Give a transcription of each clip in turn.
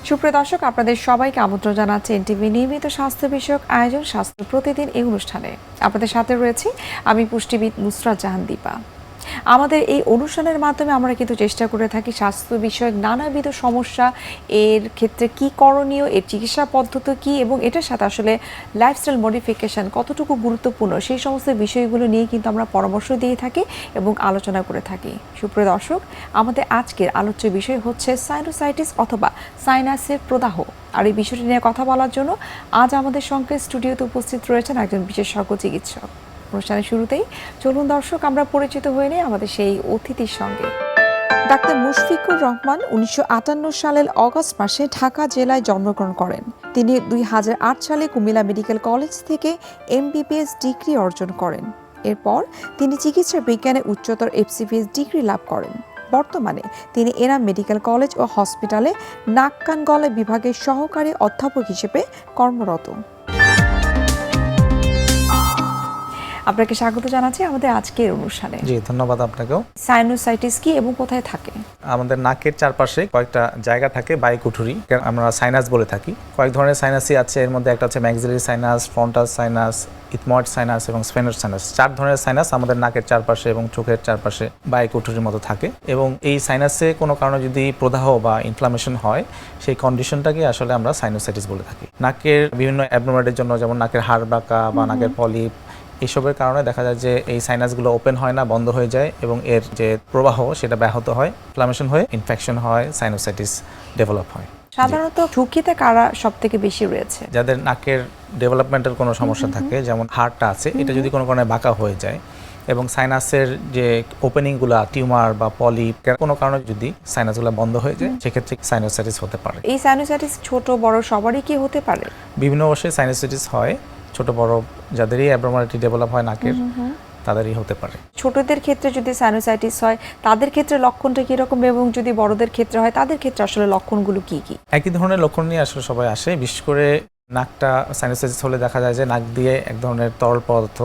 সুপ্রিয় দর্শক, আপনাদের সবাইকে আমন্ত্রণ জানাচ্ছি এনটিভি নিয়মিত স্বাস্থ্য বিষয়ক আয়োজন স্বাস্থ্য প্রতিদিন এই অনুষ্ঠানে। আপনাদের সাথে রয়েছি আমি পুষ্টিবিদ নুসরাত জাহান দীপা। আমাদের এই অনুষ্ঠানের মাধ্যমে আমরা কিন্তু চেষ্টা করে থাকি স্বাস্থ্য বিষয়ক নানাবিধ সমস্যা, এর ক্ষেত্রে কি করণীয়, এর চিকিৎসা পদ্ধতি কি এবং এটার সাথে আসলে লাইফস্টাইল মডিফিকেশন কতটুকু গুরুত্বপূর্ণ সেই সমস্ত বিষয়গুলো নিয়ে কিন্তু আমরা পরামর্শ দিয়ে থাকি এবং আলোচনা করে থাকি। সুপ্রিয় দর্শক, আমাদের আজকের আলোচ্য বিষয় হচ্ছে সাইনোসাইটিস অথবা সাইনাসের প্রদাহ। আর এই বিষয়টি নিয়ে কথা বলার জন্য আজ আমাদের সঙ্গে স্টুডিওতে উপস্থিত রয়েছেন একজন বিশেষজ্ঞ চিকিৎসক। অনুষ্ঠানের শুরুতেই চলুন দর্শক আমরা পরিচিত হয়ে নিই আমাদের সেই অতিথির সঙ্গে। ডাক্তার মুশফিকুর রহমান 1958 সালের অগস্ট মাসে ঢাকা জেলায় জন্মগ্রহণ করেন। তিনি 2008 সালে কুমিল্লা মেডিকেল কলেজ থেকে এমবিবিএস ডিগ্রি অর্জন করেন। এরপর তিনি চিকিৎসা বিজ্ঞানে উচ্চতর এফসিপিএস ডিগ্রি লাভ করেন। বর্তমানে তিনি এনাম মেডিকেল কলেজ ও হসপিটালে নাক কান গলা বিভাগের সহকারী অধ্যাপক হিসেবে কর্মরত। আপনাকে স্বাগত জানাচ্ছি আমাদের আজকের অনুষ্ঠানে। জি, ধন্যবাদ আপনাকেও। সাইনোসাইটিস কি এবং কোথায় থাকে? আমাদের নাকের চারপাশে কয়েকটা জায়গা থাকে, বায়ুকুঠুরি, আমরা সাইনাস বলে থাকি। কয়েক ধরনের সাইনাসই আছে, এর মধ্যে একটা হচ্ছে maxillary sinus, frontal sinus, ethmoid sinus এবং স্ফেনাস সাইনাস। 4 ধরনের সাইনাস আমাদের নাকের চারপাশে এবং চোখের চারপাশে বায়ুকুঠুরির মতো থাকে। এবং এই সাইনাসে কোনো কারণে যদি প্রদাহ বা ইনফ্লামেশন হয়, সেই কন্ডিশনটাকে আসলে আমরা সাইনোসাইটিস বলে থাকি। নাকের বিভিন্ন অ্যাবনর্মালিটির জন্য, যেমন নাকের হাড় বাঁকা বা নাকের পলিপ, এইসবের কারণে দেখা যায় যে এই সাইনাসগুলো ওপেন হয় না, বন্ধ হয়ে যায় এবং এর যে প্রবাহ সেটা ব্যাহত হয়, ইনফ্লামেশন হয়ে ইনফেকশন হয়, সাইনোসাইটিস ডেভেলপ হয়। সাধারণত ঝুঁকিতে কারা সবথেকে বেশি রয়েছে? যাদের নাকের ডেভেলপমেন্টাল কোনো সমস্যা থাকে, যেমন হাড়টা আছে, এটা যদি কোনো কারণে বাঁকা হয়ে যায় এবং সাইনাসের যে ওপেনিংগুলো, টিউমার বা পলিপ, কোনো কারণে যদি সাইনাসগুলো বন্ধ হয়ে যায়, সেক্ষেত্রে সাইনোসাইটিস হতে পারে। এই সাইনোসাইটিস ছোট বড় সবারই কি হতে পারে? বিভিন্ন অবশ্যই সাইনোসাইটিস হয়, ছোট বড় যাদেরই অ্যাবনর্মালিটি ডেভেলপ হয় নাকের, তাদেরই হতে পারে। ছোটদের ক্ষেত্রে যদি সাইনোসাইটিস হয় তাদের ক্ষেত্রে লক্ষণটা কি রকম এবং যদি বড়দের ক্ষেত্রে হয় তাদের ক্ষেত্রে আসলে লক্ষণগুলো কি কি? একই ধরনের লক্ষণ নিয়ে আসলে সবাই আসে। বিশেষ করে নাকটা সাইনোসাইটিস হলে দেখা যায় যে নাক দিয়ে এক ধরনের তরল পদার্থ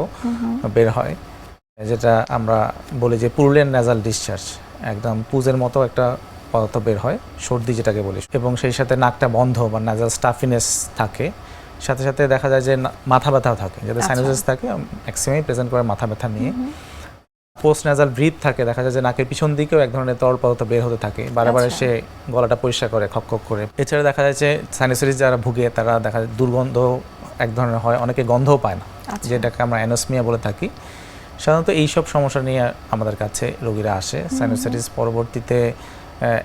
বের হয়, যেটা আমরা বলি যে পুরুলেন্ট নাজাল ডিসচার্জ, একদম পুজের মতো একটা পদার্থ বের হয়, সর্দি যেটাকে বলি। এবং সেই সাথে নাকটা বন্ধ বা নাজাল স্টাফিনেস থাকে, সাথে সাথে দেখা যায় যে মাথা ব্যথাও থাকে। যাদের সাইনোসাইটিস থাকে ম্যাক্সিমাম প্রেজেন্ট করে মাথা ব্যথা নিয়ে। পোস্ট নাজাল ব্রিথ থাকে, দেখা যায় যে নাকের পিছন দিকেও এক ধরনের তরল পদার্থ বের হতে থাকে, বারে সে গলাটা পরিষ্কার করে খক খক করে। এছাড়া দেখা যায় যে সাইনোসাইটিস যারা ভুগে তারা দেখা যায় দুর্গন্ধ এক ধরনের হয়, অনেকে গন্ধও পায় না, যেটাকে আমরা অ্যানোসমিয়া বলে থাকি। সাধারণত এইসব সমস্যা নিয়ে আমাদের কাছে রোগীরা আসে। সাইনোসাইটিস পরবর্তীতে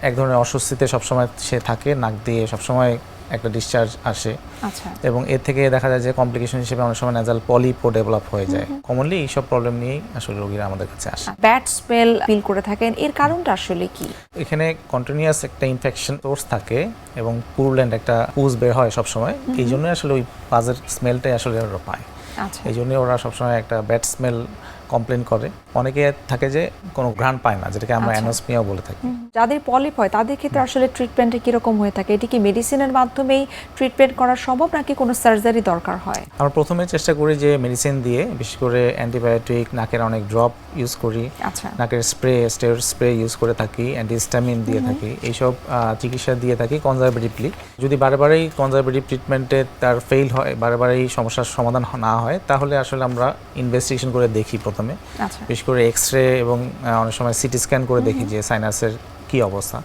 এক ধরনের অস্বস্তিতে সবসময় সে থাকে, নাক দিয়ে সবসময় একটা ডিসচার্জ আসে এবং এর থেকে দেখা যায় যে কমপ্লিকেশন হিসেবে অনেক সময় নাজাল পলিপও ডেভেলপ হয়ে যায়। কমনলি এইসব প্রবলেম নিয়েই আসলে রোগীরা আমাদের কাছে আসে। ব্যাড স্মেল ফিল করে থাকেন, এর কারণটা আসলে কি? এখানে কন্টিনিউয়াস একটা ইনফেকশন সোর্স থাকে এবং পুরুলেন্ট একটা পুজ বের হয় সবসময়, এই জন্যই আসলে ওই পাজের স্মেলটাই আসলে ওরা পায়। এই জন্যই ওরা সবসময় একটা ব্যাড স্মেল কমপ্লেন করে। অনেকে থাকে যে কোনো ঘ্রাণ পায় না, যেটাকে আমরা অ্যানোসমিয়াও বলে থাকি। যাদের পলিপ হয় তাদের ক্ষেত্রে আসলে ট্রিটমেন্টটা কিরকম হয়ে থাকে? এটি কি মেডিসিনের মাধ্যমেই ট্রিটমেন্ট করা সম্ভব নাকি কোনো সার্জারি দরকার হয়? আমরা প্রথমে চেষ্টা করি যে মেডিসিন দিয়ে, বিশেষ করে অ্যান্টিবায়োটিক, নাকের অনেক ড্রপ ইউজ করি, নাকের স্টেরয়েড স্প্রে ইউজ করে থাকি, অ্যান্টিহিস্টামিন দিয়ে থাকি, এইসব চিকিৎসা দিয়ে থাকি কনজারভেটিভলি। যদি বারেবারেই কনজারভেটিভ ট্রিটমেন্টে তার ফেইল হয়, বারেবারেই সমস্যার সমাধান না হয়, তাহলে আসলে আমরা ইনভেস্টিগেশন করে দেখি প্রথমে, বিশেষ করে এক্সরে এবং অনেক সময় সিটি স্ক্যান করে দেখি যে সাইনাসের কি অবস্থা।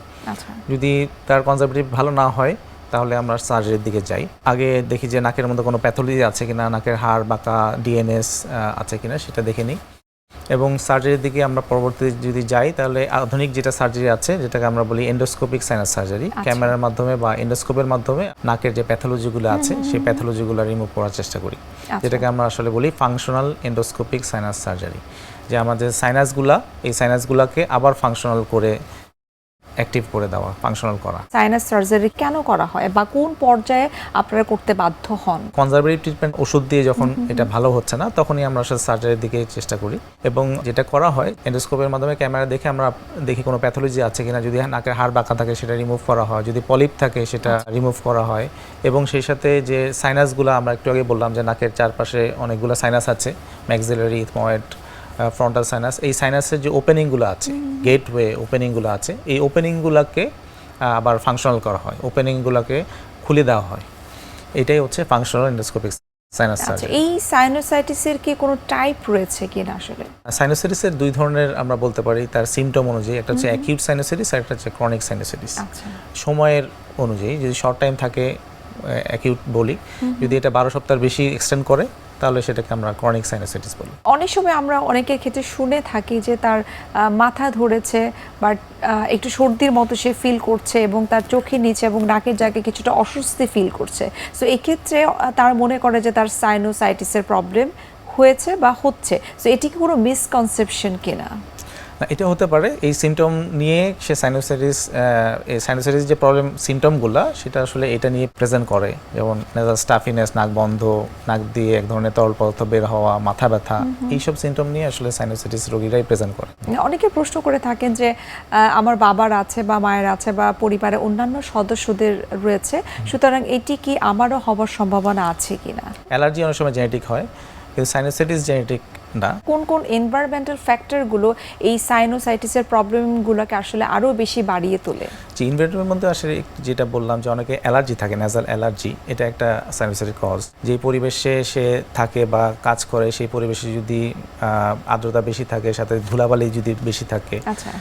যদি তার কনজারভেটিভ ভালো না হয় তাহলে আমরা সার্জারির দিকে যাই। আগে দেখি যে নাকের মধ্যে কোনো প্যাথোলজি আছে কিনা, নাকের হাড় বাঁকা ডিএনএস আছে কিনা সেটা দেখে নিই এবং সার্জারির দিকে আমরা পরবর্তীতে যদি যাই তাহলে আধুনিক যেটা সার্জারি আছে, যেটাকে আমরা বলি এন্ডোস্কোপিক সাইনাস সার্জারি, ক্যামেরার মাধ্যমে বা এন্ডোস্কোপের মাধ্যমে নাকের যে প্যাথোলজিগুলো আছে সেই প্যাথোলজিগুলো রিমুভ করার চেষ্টা করি, যেটাকে আমরা আসলে বলি ফাংশনাল এন্ডোস্কোপিক সাইনাস সার্জারি। যে আমাদের সাইনাসগুলা, এই সাইনাসগুলোকে আবার ফাংশনাল করে অ্যাক্টিভ করে দেওয়া, ফাংশনাল করা। সাইনাস সার্জারি কেন করা হয় বা কোন পর্যায়ে আপনারা করতে বাধ্য হন? কনজারভেটিভ ট্রিটমেন্ট ওষুধ দিয়ে যখন এটা ভালো হচ্ছে না, তখনই আমরা আসলে সার্জারির দিকে চেষ্টা করি এবং যেটা করা হয় এন্ডোস্কোপের মাধ্যমে ক্যামেরা দেখে আমরা দেখি কোনো প্যাথোলজি আছে কিনা। যদি নাকের হাড় বাঁকা থাকে সেটা রিমুভ করা হয়, যদি পলিপ থাকে সেটা রিমুভ করা হয় এবং সেই সাথে যে সাইনাসগুলো আমরা একটু আগে বললাম যে নাকের চারপাশে অনেকগুলো সাইনাস আছে, ম্যাক্সিলারি, ইথময়েড, ফ্রন্টাল সাইনাস, এই সাইনাসের যে ওপেনিংগুলো আছে, গেটওয়ে ওপেনিংগুলো আছে, এই ওপেনিংগুলোকে আবার ফাংশনাল করা হয়, ওপেনিংগুলোকে খুলে দেওয়া হয়। এটাই হচ্ছে ফাংশনাল এন্ডোস্কোপিক সাইনাস সার্জারি। এই সাইনোসাইটিসের কি কোনো টাইপ রয়েছে কিনা আসলে? সাইনোসাইটিসের দুই ধরনের আমরা বলতে পারি তার সিমটম অনুযায়ী, একটা হচ্ছে অ্যাকিউট সাইনোসাইটিস আর একটা হচ্ছে ক্রনিক সাইনোসাইটিস। সময়ের অনুযায়ী যদি শর্ট টাইম থাকে অ্যাকিউট বলি, যদি এটা 12 সপ্তাহের বেশি এক্সটেন্ড করে তাহলে সেটাকে আমরা ক্রনিক সাইনোসাইটিস বলি। অনেক সময় আমরা অনেকের ক্ষেত্রে শুনে থাকি যে তার মাথা ধরেছে বাট একটু সর্দির মতো সে ফিল করছে এবং তার চোখের নিচে এবং নাকের জায়গায় কিছুটা অস্বস্তি ফিল করছে। সো এক্ষেত্রে তার মনে করে যে তার সাইনোসাইটিসের প্রবলেম হয়েছে বা হচ্ছে। সো এটি কি কোনো মিসকনসেপশন কিনা? এটা হতে পারে। এই সিমটম নিয়ে সে সাইনোসাইটিস যে প্রবলেম সিমটমগুলো সেটা আসলে এটা নিয়ে প্রেজেন্ট করে, যেমন নেজাল স্টাফিনেস, নাক বন্ধ, নাক দিয়ে এক ধরনের তরল পদার্থ বের হওয়া, মাথা ব্যথা, এইসব সিমটম নিয়ে আসলে সাইনোসাইটিস রোগীরাই প্রেজেন্ট করে। অনেকে প্রশ্ন করে থাকেন যে আমার বাবার আছে বা মায়ের আছে বা পরিবারে অন্যান্য সদস্যদের রয়েছে, সুতরাং এটি কি আমারও হবার সম্ভাবনা আছে কিনা? অ্যালার্জি অনেক সময় জেনেটিক হয়, কিন্তু সাইনোসাইটিস জেনেটিক না। কোন কোন এনভায়রনমেন্টাল ফ্যাক্টরগুলো এই সাইনোসাইটিসের প্রবলেমগুলোকে আসলে আরো বেশি বাড়িয়ে তোলে? যে এনভায়রনমেন্টের মধ্যে আসলে যেটা বললাম যে অনেকে অ্যালার্জি থাকে, নেজাল অ্যালার্জি, এটা একটা সাইনোসাইটিস কজ। যে পরিবেশে সে থাকে বা কাজ করে সেই পরিবেশে যদি আর্দ্রতা বেশি থাকে, সাথে ধুলাবালি যদি বেশি থাকে, আচ্ছা,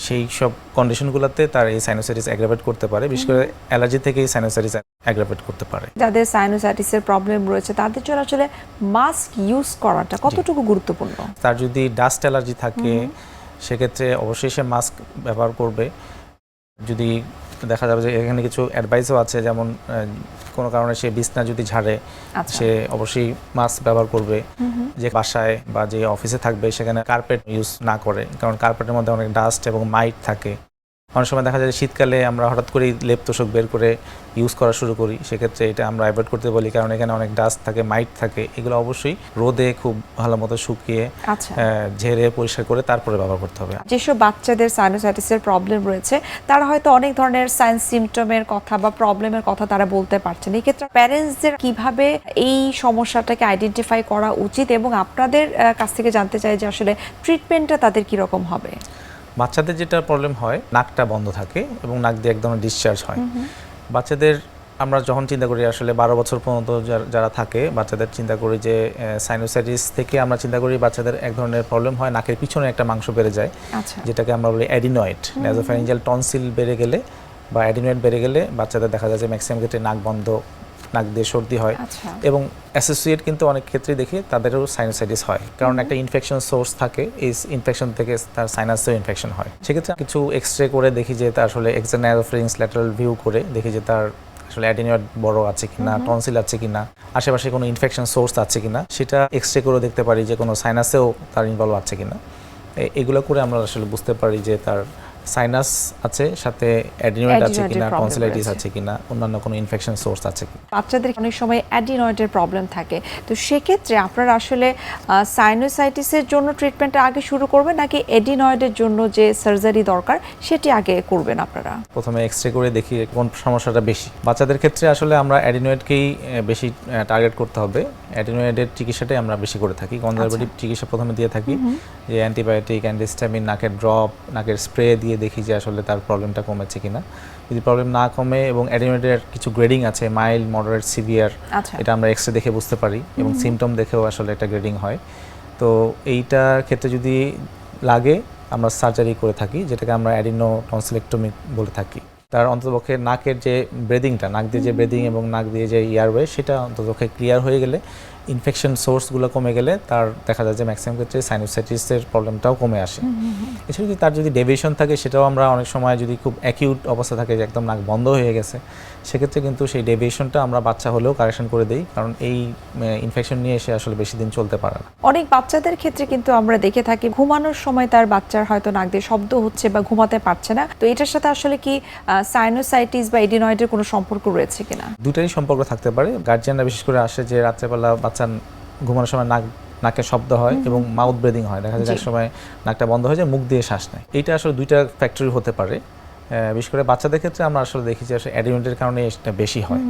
সেই সব কন্ডিশনগুলোতে তার এই সাইনোসাইটিস অ্যাগ্রাভেট করতে পারে। বিশেষ করে অ্যালার্জি থেকে এই সাইনোসাইটিস অ্যাগ্রাভেট করতে পারে। যাদের সাইনোসাইটিসের প্রবলেম রয়েছে তাদের জন্য আসলে মাস্ক ইউজ করাটা কতটুকু গুরুত্বপূর্ণ? তার যদি ডাস্ট অ্যালার্জি থাকে সেক্ষেত্রে অবশ্যই সে মাস্ক ব্যবহার করবে। যদি দেখা যাবে যে এখানে কিছু অ্যাডভাইসও আছে, যেমন কোনো কারণে সে বিছনা যদি ঝাড়ে সে অবশ্যই মাস্ক ব্যবহার করবে। যে বাসায় বা যে অফিসে থাকবে সেখানে কার্পেট ইউজ না করে, কারণ কার্পেটের মধ্যে অনেক ডাস্ট এবং মাইট থাকে। অনেক সময় দেখা যায় শীতকালে আমরা হঠাৎ করেই লেপ তোষক বের করে ইউজ করা শুরু করি, সেক্ষেত্রে এটা আমরা অ্যাভয়েড করতে বলি, কারণ এখানে অনেক ডাস্ট থাকে, মাইট থাকে। এগুলো অবশ্যই রোদে খুব ভালো মতো শুকিয়ে ঝেড়ে পরিষ্কার করে তারপরে ব্যবহার করতে হবে। যেসব বাচ্চাদের সাইনোসাইটিসের প্রবলেম রয়েছে তারা হয়তো অনেক ধরনের সাইন সিমটমের কথা বা প্রবলেমের কথা তারা বলতে পারছেন, এই ক্ষেত্রে প্যারেন্টসদের কিভাবে এই সমস্যাটাকে আইডেন্টিফাই করা উচিত এবং আপনাদের কাছ থেকে জানতে চাই যে আসলে ট্রিটমেন্টটা তাদের কীরকম হবে? বাচ্চাদের যেটা প্রবলেম হয়, নাকটা বন্ধ থাকে এবং নাক দিয়ে এক ধরনের ডিসচার্জ হয়। বাচ্চাদের আমরা যখন চিন্তা করি আসলে 12 বছর পর্যন্ত যারা থাকে বাচ্চাদের চিন্তা করি যে সাইনোসাইটিস থেকে আমরা চিন্তা করি বাচ্চাদের এক ধরনের প্রবলেম হয়, নাকের পিছনে একটা মাংস বেড়ে যায়, যেটাকে আমরা বলি অ্যাডিনয়েড। ন্যাসোফ্যারিঞ্জিয়াল টনসিল বেড়ে গেলে বা অ্যাডিনয়েড বেড়ে গেলে বাচ্চাদের দেখা যায় যে ম্যাক্সিমাম ক্ষেত্রে নাক বন্ধ, নাক দিয়ে সর্দি হয়, এবং অ্যাসোসিয়েট কিন্তু অনেক ক্ষেত্রেই দেখি তাদেরও সাইনোসাইটিস হয়, কারণ একটা ইনফেকশন সোর্স থাকে, এই ইনফেকশন থেকে তার সাইনাসেও ইনফেকশন হয়। সেক্ষেত্রে কিছু এক্সরে করে দেখি যে তার আসলে এক্সটার্নাল ল্যাটারাল ভিউ করে দেখি যে তার আসলে অ্যাডিনয়েড বড় আছে কিনা, টনসিল আছে কিনা, আশেপাশে কোনো ইনফেকশন সোর্স আছে কিনা, সেটা এক্সরে করে দেখতে পারি যে কোনো সাইনাসেও তার ইনভলভ আছে কিনা। এগুলো করে আমরা আসলে বুঝতে পারি যে তার সাইনাস আছে, সাথে অ্যাডিনয়েড আছে কিনা, টনসিলাইটিস আছে কিনা, অন্যান্য কোনো ইনফেকশন সোর্স আছে কিনা। বাচ্চাদের অনেক সময় অ্যাডিনয়েডের প্রবলেম থাকে, তো সেক্ষেত্রে আপনারা আসলে সাইনোসাইটিসের জন্য ট্রিটমেন্টটা আগে শুরু করবেন নাকি অ্যাডিনয়েডের জন্য যে সার্জারি দরকার সেটি আগে করবেন আপনারা? প্রথমে এক্সরে করে দেখি কোন সমস্যাটা বেশি। বাচ্চাদের ক্ষেত্রে আসলে আমরা অ্যাডিনয়েডকেই বেশি টার্গেট করতে হবে। অ্যাডিনয়েডের চিকিৎসাটাই আমরা বেশি করে থাকি, কনজারভেটিভ চিকিৎসা প্রথমে দিয়ে থাকি, যে অ্যান্টিবায়োটিক, অ্যান্টিহিস্টামিন, নাকের ড্রপ, নাকের স্প্রে দিয়ে দেখি যে আসলে তার প্রবলেমটা কমেছে কিনা। যদি প্রবলেম না কমে এবং অ্যাডিনয়েডের কিছু গ্রেডিং আছে, মাইল্ড, মডারেট, সিভিয়ার, এটা আমরা এক্সরে দেখে বুঝতে পারি এবং সিমটম দেখেও আসলে একটা গ্রেডিং হয়। তো এইটার ক্ষেত্রে যদি লাগে আমরা সার্জারি করে থাকি, যেটাকে আমরা অ্যাডিনো টনসিলেক্টমি বলে থাকি। তার অন্ততপক্ষে নাকের যে ব্রেদিংটা, নাক দিয়ে যে ব্রেদিং এবং নাক দিয়ে যে এয়ারওয়ে, সেটা অন্ততপক্ষে ক্লিয়ার হয়ে গেলে, ইনফেকশন সোর্সগুলো কমে গেলে তার দেখা যায় যে ম্যাক্সিমাম ক্ষেত্রে সাইনোসাইটিসের প্রবলেমটাও কমে আসে। এছাড়া যদি তার যদি ডেভিয়েশন থাকে, সেটাও আমরা অনেক সময় যদি খুব অ্যাকিউট অবস্থা থাকে যে একদম নাক বন্ধ হয়ে গেছে, সেক্ষেত্রে কিন্তু সেই ডেভিয়েশনটা আমরা বাচ্চা হলেও কারেকশন করে দিই, কারণ এই ইনফেকশন নিয়ে এসে আসলে বেশি দিন চলতে পারে না। অনেক বাচ্চাদের ক্ষেত্রে কিন্তু আমরা দেখে থাকি ঘুমানোর সময় তার বাচ্চার হয়তো নাক দিয়ে শব্দ হচ্ছে বা ঘুমাতে পারছে না, তো এটার সাথে আসলে কি সাইনোসাইটিস বা অ্যাডিনয়েডের কোনো সম্পর্ক রয়েছে কিনা? দুটারই সম্পর্ক থাকতে পারে। গার্জিয়ানরা বিশেষ করে আসে যে রাত্রেবেলা বাচ্চা ঘুমানোর সময় নাকে শব্দ হয় এবং মাউথ ব্রেদিং হয়, দেখা যায় এক সময় নাকটা বন্ধ হয়ে যায়, মুখ দিয়ে শ্বাস নেয়। এইটা আসলে দুইটা ফ্যাক্টরি হতে পারে। বিশেষ করে বাচ্চাদের ক্ষেত্রে আমরা আসলে দেখি যে আসলে অ্যাডিনয়েডের কারণে এটা বেশি হয়।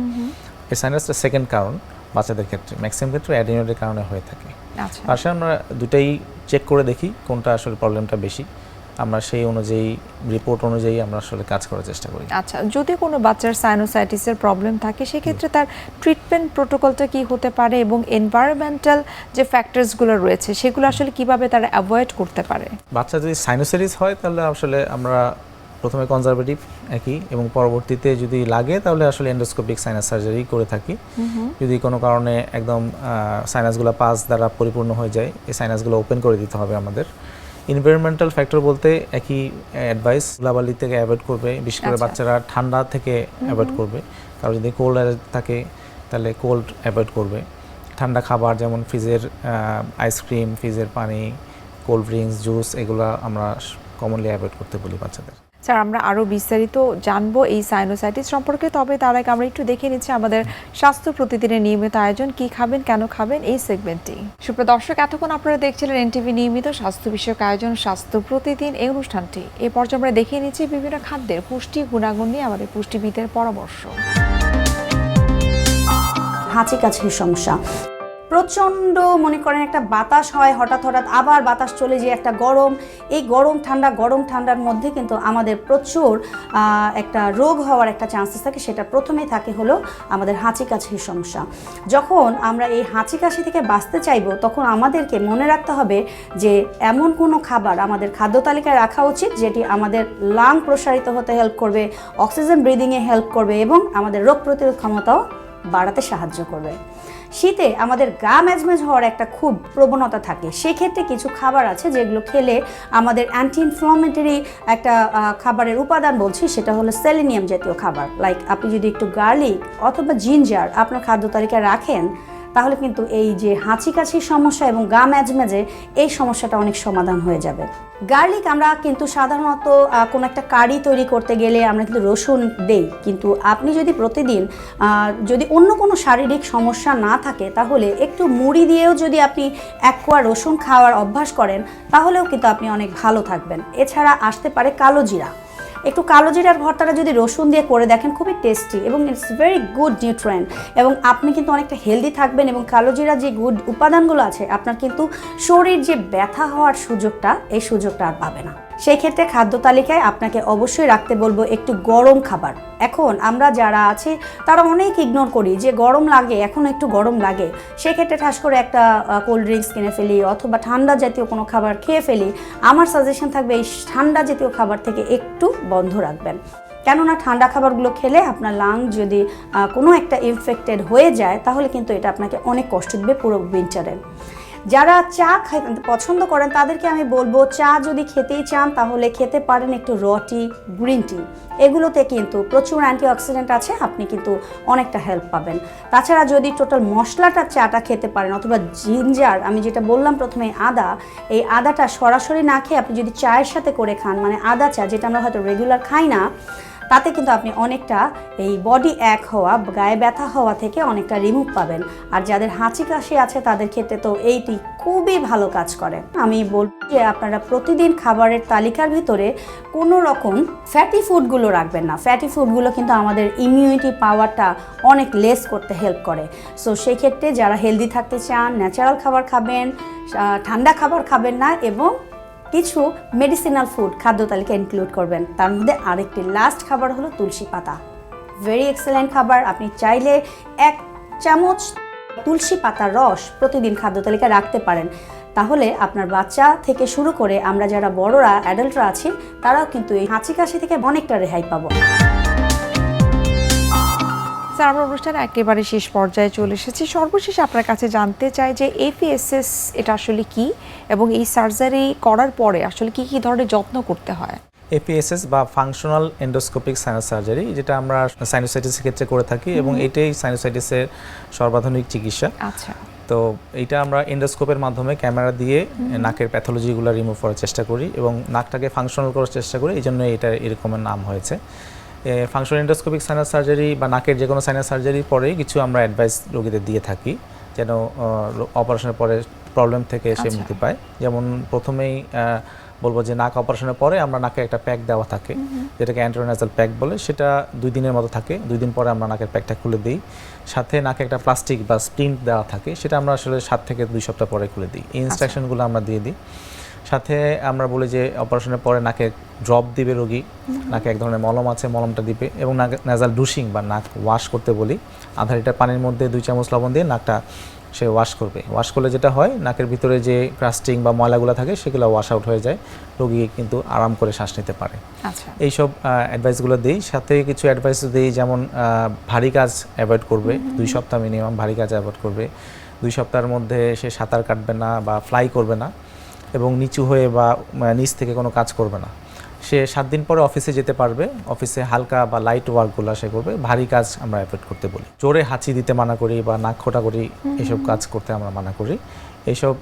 এই সাইনাসটা সেকেন্ড কারণ বাচ্চাদের ক্ষেত্রে, ম্যাক্সিমাম ক্ষেত্রে অ্যাডিনয়েডের কারণে হয়ে থাকে। আসলে আমরা দুটাই চেক করে দেখি কোনটা আসলে প্রবলেমটা বেশি। আমরা সেই অনুযায়ী রিপোর্ট অনুযায়ী আমরা আসলে কাজ করার চেষ্টা করি। আচ্ছা, যদি কোনো বাচ্চার সাইনোসাইটিসের প্রবলেম থাকে সেক্ষেত্রে তার ট্রিটমেন্ট প্রোটোকলটা কি হতে পারে এবং এনভায়রনমেন্টাল যে ফ্যাক্টরসগুলো রয়েছে সেগুলো আসলে কিভাবে তারা অ্যাভয়েড করতে পারে? বাচ্চা যদি সাইনোসাইটিস হয় তাহলে আসলে আমরা প্রথমে কনজারভেটিভ একই এবং পরবর্তীতে যদি লাগে তাহলে আসলে এন্ডোস্কোপিক সাইনাস সার্জারি করে থাকি। যদি কোনো কারণে একদম সাইনাসগুলো পাস দ্বারা পরিপূর্ণ হয়ে যায় এই সাইনাসগুলো ওপেন করে দিতে হবে আমাদের। এনভায়রনমেন্টাল ফ্যাক্টর বলতে একই অ্যাডভাইস, ধুলাবালি থেকে অ্যাভয়েড করবে, বিশেষ করে বাচ্চারা ঠান্ডা থেকে অ্যাভয়েড করবে। কারণ যদি কোল্ড থাকে তাহলে কোল্ড অ্যাভয়েড করবে। ঠান্ডা খাবার যেমন ফ্রিজের আইসক্রিম, ফ্রিজের পানি, কোল্ড ড্রিঙ্কস, জুস এগুলো আমরা কমনলি অ্যাভয়েড করতে বলি বাচ্চাদের। স্যার, আমরা আরও বিস্তারিত জানবো এই সাইনোসাইটিস সম্পর্কে, তবে তার আগে আমরা একটু দেখে নিচ্ছি আমাদের স্বাস্থ্য প্রতিদিনের নিয়মিত আয়োজন কি খাবেন কেন খাবেন এই সেগমেন্টটি। সুপ্রিয় দর্শক, এতক্ষণ আপনারা দেখছিলেন এনটিভি নিয়মিত স্বাস্থ্য বিষয়ক আয়োজন স্বাস্থ্য প্রতিদিন এই অনুষ্ঠানটি। এই পর্যায়ে আমরা দেখে নিচ্ছি বিভিন্ন খাদ্যের পুষ্টি গুণাগুণ নিয়ে আমাদের পুষ্টিবিদের পরামর্শ। হাঁচি কাশির সমস্যা প্রচণ্ড, মনে করেন একটা বাতাস হয় হঠাৎ হঠাৎ, আবার বাতাস চলে যায়, একটা গরম, এই গরম ঠান্ডার মধ্যে কিন্তু আমাদের প্রচুর একটা রোগ হওয়ার একটা চান্সেস থাকে। সেটা প্রথমেই থাকে হলো আমাদের হাঁচি কাশির সমস্যা। যখন আমরা এই হাঁচি কাশি থেকে বাঁচতে চাইবো তখন আমাদেরকে মনে রাখতে হবে যে এমন কোনো খাবার আমাদের খাদ্য তালিকায় রাখা উচিত যেটি আমাদের লাং প্রসারিত হতে হেল্প করবে, অক্সিজেন ব্রিদিংয়ে হেল্প করবে এবং আমাদের রোগ প্রতিরোধ ক্ষমতাও বাড়াতে সাহায্য করবে। শীতে আমাদের গা ম্যাজম্যাজ হওয়ার একটা খুব প্রবণতা থাকে, সেক্ষেত্রে কিছু খাবার আছে যেগুলো খেলে আমাদের অ্যান্টি ইনফ্লামেটরি একটা খাবারের উপাদান বলছি, সেটা হলো সেলেনিয়াম জাতীয় খাবার। লাইক আপনি যদি একটু গার্লিক অথবা জিঞ্জার আপনার খাদ্য তালিকায় রাখেন তাহলে কিন্তু এই যে হাঁচি কাশির সমস্যা এবং গা ম্যাজম্যাজে এই সমস্যাটা অনেক সমাধান হয়ে যাবে। গার্লিক আমরা কিন্তু সাধারণত কোনো একটা কারি তৈরি করতে গেলে আমরা কিন্তু রসুন দেই, কিন্তু আপনি যদি প্রতিদিন যদি অন্য কোনো শারীরিক সমস্যা না থাকে তাহলে একটু মুড়ি দিয়েও যদি আপনি এক কোয়া রসুন খাওয়ার অভ্যাস করেন তাহলেও কিন্তু আপনি অনেক ভালো থাকবেন। এছাড়া আসতে পারে কালো জিরা, একটু কালো জিরার ভর্তাটা যদি রসুন দিয়ে করে দেখেন খুবই টেস্টি এবং ইটস ভেরি গুড নিউট্রিয়েন্ট এবং আপনি কিন্তু অনেকটা হেলদি থাকবেন। এবং কালো জিরার যে গুড উপাদানগুলো আছে আপনার কিন্তু শরীর যে ব্যথা হওয়ার সুযোগটা, এই সুযোগটা আর পাবে না। সেই ক্ষেত্রে খাদ্য তালিকায় আপনাকে অবশ্যই রাখতে বলবো একটু গরম খাবার। এখন আমরা যারা আছি তারা অনেক ইগনোর করি যে গরম লাগে, এখন একটু গরম লাগে, সেক্ষেত্রে ঠাস করে একটা কোল্ড ড্রিঙ্কস কিনে ফেলি অথবা ঠান্ডা জাতীয় কোনো খাবার খেয়ে ফেলি। আমার সাজেশন থাকবে এই ঠান্ডা জাতীয় খাবার থেকে একটু বন্ধ রাখবেন, কেননা ঠান্ডা খাবারগুলো খেলে আপনার লাং যদি কোনো একটা ইনফেক্টেড হয়ে যায় তাহলে কিন্তু এটা আপনাকে অনেক কষ্ট দেবে পুরো উইন্টারে। যারা চা পছন্দ করেন তাদেরকে আমি বলবো চা যদি খেতেই চান তাহলে খেতে পারেন একটু র টি, গ্রিন টি, এগুলোতে কিন্তু প্রচুর অ্যান্টিঅক্সিডেন্ট আছে, আপনি কিন্তু অনেকটা হেল্প পাবেন। তাছাড়া যদি টোটাল মশলাটা চাটা খেতে পারেন অথবা জিঞ্জার, আমি যেটা বললাম প্রথমে আদা, এই আদাটা সরাসরি না খেয়ে আপনি যদি চায়ের সাথে করে খান, মানে আদা চা যেটা আমরা হয়তো রেগুলার খাই না, তাতে কিন্তু আপনি অনেকটা এই বডি এক হওয়া, গায়ে ব্যথা হওয়া থেকে অনেকটা রিমুভ পাবেন। আর যাদের হাঁচি কাশি আছে তাদের ক্ষেত্রে তো এইটি খুবই ভালো কাজ করে। আমি বলবো যে আপনারা প্রতিদিন খাবারের তালিকার ভিতরে কোনো রকম ফ্যাটি ফুডগুলো রাখবেন না। ফ্যাটি ফুডগুলো কিন্তু আমাদের ইমিউনিটি পাওয়ারটা অনেক লেস করতে হেল্প করে। সো সেই ক্ষেত্রে যারা হেলদি থাকতে চান, ন্যাচারাল খাবার খাবেন, ঠান্ডা খাবার খাবেন না এবং কিছু মেডিসিনাল ফুড খাদ্য তালিকা ইনক্লুড করবেন। তার মধ্যে আরেকটি লাস্ট খাবার হলো তুলসী পাতা, ভেরি এক্সেলেন্ট খাবার। আপনি চাইলে 1 চামচ তুলসী পাতার রস প্রতিদিন খাদ্য তালিকায় রাখতে পারেন, তাহলে আপনার বাচ্চা থেকে শুরু করে আমরা যারা বড়রা, অ্যাডাল্টরা আছি তারাও কিন্তু এই হাঁচি কাশি থেকে অনেকটা রেহাই পাবো। স্যার, আমরা অনুষ্ঠানে একেবারে শেষ পর্যায়ে চলে এসেছি। সর্বশেষ আপনার কাছে জানতে চাই যে এপিএসএস এটা আসলে কি এবং এই সার্জারি করার পরে আসলে কি কি ধরনের যত্ন করতে হয়? এপিএসএস বা ফাংশনাল এন্ডোস্কোপিক সাইনাস সার্জারি, যেটা আমরা সাইনোসাইটিসের ক্ষেত্রে করে থাকি এবং এটাই সাইনোসাইটিসের সর্বাধুনিক চিকিৎসা। আচ্ছা, তো এইটা আমরা এন্ডোস্কোপের মাধ্যমে ক্যামেরা দিয়ে নাকের প্যাথোলজিগুলো রিমুভ করার চেষ্টা করি এবং নাকটাকে ফাংশনাল করার চেষ্টা করি, এই জন্য এটা এরকমের নাম হয়েছে। ফাংশনাল এন্ডোস্কোপিক সাইনাস সার্জারি বা নাকের যে কোনো সাইনাস সার্জারির পরে কিছু আমরা অ্যাডভাইস রোগীদের দিয়ে থাকি যেন অপারেশনের পরে প্রবলেম থেকে সে মুক্তি পায়। যেমন প্রথমেই বলবো যে নাক অপারেশনের পরে আমরা নাকে একটা প্যাক দেওয়া থাকে যেটাকে অ্যান্টিনাজাল প্যাক বলে, সেটা 2 দিনের মতো থাকে। 2 দিন পরে আমরা নাকের প্যাকটা খুলে দিই। সাথে নাকে একটা প্লাস্টিক বা স্প্রিন্ট দেওয়া থাকে, সেটা আমরা আসলে 7 থেকে 2 সপ্তাহ পরে খুলে দিই। এই ইনস্ট্রাকশনগুলো আমরা দিয়ে দিই। সাথে আমরা বলি যে অপারেশনের পরে নাকে ড্রপ দিবে রোগী, নাকে এক ধরনের মলম আছে, মলমটা দিবে, এবং নাজাল ডুশিং বা নাক ওয়াশ করতে বলি। আধা লিটার পানির মধ্যে 2 চামচ লবণ দিয়ে নাকটা সে ওয়াশ করবে। ওয়াশ করলে যেটা হয়, নাকের ভিতরে যে ক্রাস্টিং বা ময়লাগুলো থাকে সেগুলো ওয়াশ আউট হয়ে যায়, রোগী কিন্তু আরাম করে শ্বাস নিতে পারে। আচ্ছা, এইসব অ্যাডভাইসগুলো দিই। সাথে কিছু অ্যাডভাইস দিই, যেমন ভারী কাজ অ্যাভয়েড করবে, 2 সপ্তাহ মিনিমাম ভারী কাজ অ্যাভয়েড করবে। 2 সপ্তাহের মধ্যে সে সাঁতার কাটবে না বা ফ্লাই করবে না, এবং নিচু হয়ে বা নিচ থেকে কোনো কাজ করবে না। সে 7 দিন পরে অফিসে যেতে পারবে, অফিসে হালকা বা লাইট ওয়ার্কগুলো সে করবে, ভারী কাজ আমরা অ্যাভয়েড করতে বলি। জোরে হাঁচি দিতে মানা করি বা নাক খোটা করি, এসব কাজ করতে আমরা মানা করি। এইসব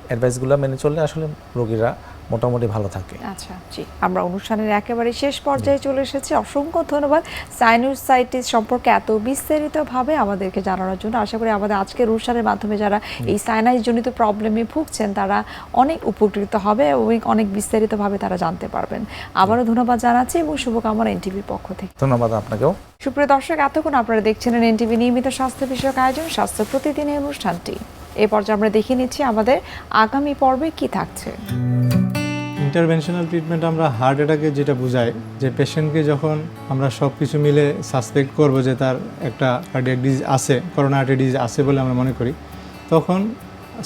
অ্যাডভাইসগুলো মেনে চললে আসলে রোগীরা মোটামুটি ভালো থাকে। আচ্ছা, জি, আমরা অনুষ্ঠানের একেবারে শেষ পর্যায়ে চলে এসেছি। অসংখ্য ধন্যবাদ সাইনুসাইটিস সম্পর্কে এত বিস্তারিতভাবে আমাদেরকে জানানোর জন্য। আশা করি আমাদের আজকের অনুষ্ঠানের মাধ্যমে যারা এই সাইনাস জনিত প্রবলেমে ভুগছেন তারা অনেক উপকৃত হবে এবং অনেক বিস্তারিতভাবে তারা জানতে পারবেন। আবারও ধন্যবাদ জানাচ্ছি এবং শুভকামনা এনটিভির পক্ষ থেকে। ধন্যবাদ আপনাকেও। সুপ্রিয় দর্শক, এতক্ষণ আপনারা দেখছিলেন এনটিভি নিয়মিত স্বাস্থ্য বিষয়ক আয়োজন স্বাস্থ্য প্রতিদিনের অনুষ্ঠানটি। এই পর্যায়ে আমরা দেখে নিচ্ছি আমাদের আগামী পর্বে কি থাকছে। ইন্টারভেনশনাল ট্রিটমেন্ট আমরা হার্ট অ্যাটাকে যেটা বোঝায়, যে পেশেন্টকে যখন আমরা সব কিছু মিলে সাসপেক্ট করব যে তার একটা কার্ডিয়াক ডিজিজ আছে, করোনারি ডিজিজ আছে বলে আমরা মনে করি, তখন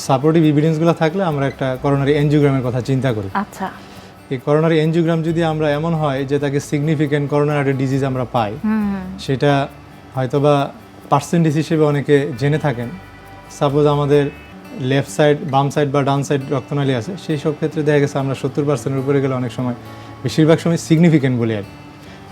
সাপোর্টিভ এভিডেন্সগুলো থাকলে আমরা একটা করোনারি এনজিওগ্রামের কথা চিন্তা করি। আচ্ছা, এই করোনারি এনজিওগ্রাম যদি আমরা এমন হয় যে তাকে সিগনিফিক্যান্ট করোনারি ডিজিজ আমরা পাই, সেটা হয়তোবা পার্সেন্টেজ হিসেবে অনেকে জেনে থাকেন। সাপোজ আমাদের লেফট সাইড, বাম সাইড বা ডান সাইড রক্তনালী আছে, সেই সব ক্ষেত্রে দেখা গেছে আমরা 70%-এর উপরে গেলে অনেক সময়, বেশিরভাগ সময় সিগনিফিক্যান্ট বলি।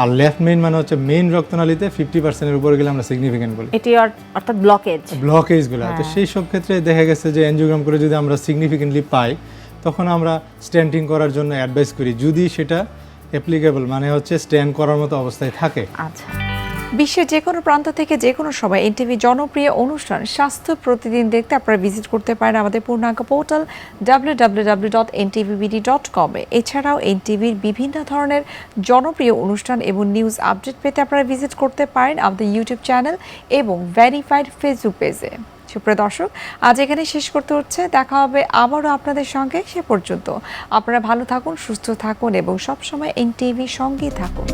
আর লেফট মেইন মানে হচ্ছে মেইন রক্তনালীতে 50%-এর উপরে গেলে আমরা সিগনিফিক্যান্ট বলি, এটি অর্থাৎ ব্লকেজগুলো। তো সেই সব ক্ষেত্রে দেখা গেছে যে এনজিওগ্রাম করে যদি আমরা সিগনিফিক্যান্টলি পাই, তখন আমরা স্ট্যান্টিং করার জন্য অ্যাডভাইস করি, যদি সেটা অ্যাপ্লিকেবল মানে হচ্ছে স্ট্যান্ড করার মতো অবস্থায় থাকে। আচ্ছা, বিশ্বের যে কোনো প্রান্ত থেকে যে কোনো সময় এনটিভি জনপ্রিয় অনুষ্ঠান স্বাস্থ্য প্রতিদিন দেখতে আপনারা ভিজিট করতে পারেন আমাদের পূর্ণাঙ্গ পোর্টাল www.ntvbd.com এ। এছাড়াও এনটিভির বিভিন্ন ধরনের জনপ্রিয় অনুষ্ঠান এবং নিউজ আপডেট পেতে আপনারা ভিজিট করতে পারেন আমাদের ইউটিউব চ্যানেল এবং ভেরিফাইড ফেসবুক পেজে। সুপ্রিয় দর্শক, আজ এখানে শেষ করতে হচ্ছে। দেখা হবে আবারও আপনাদের সঙ্গে। সে পর্যন্ত আপনারা ভালো থাকুন, সুস্থ থাকুন এবং সবসময় এনটিভির সঙ্গেই থাকুন।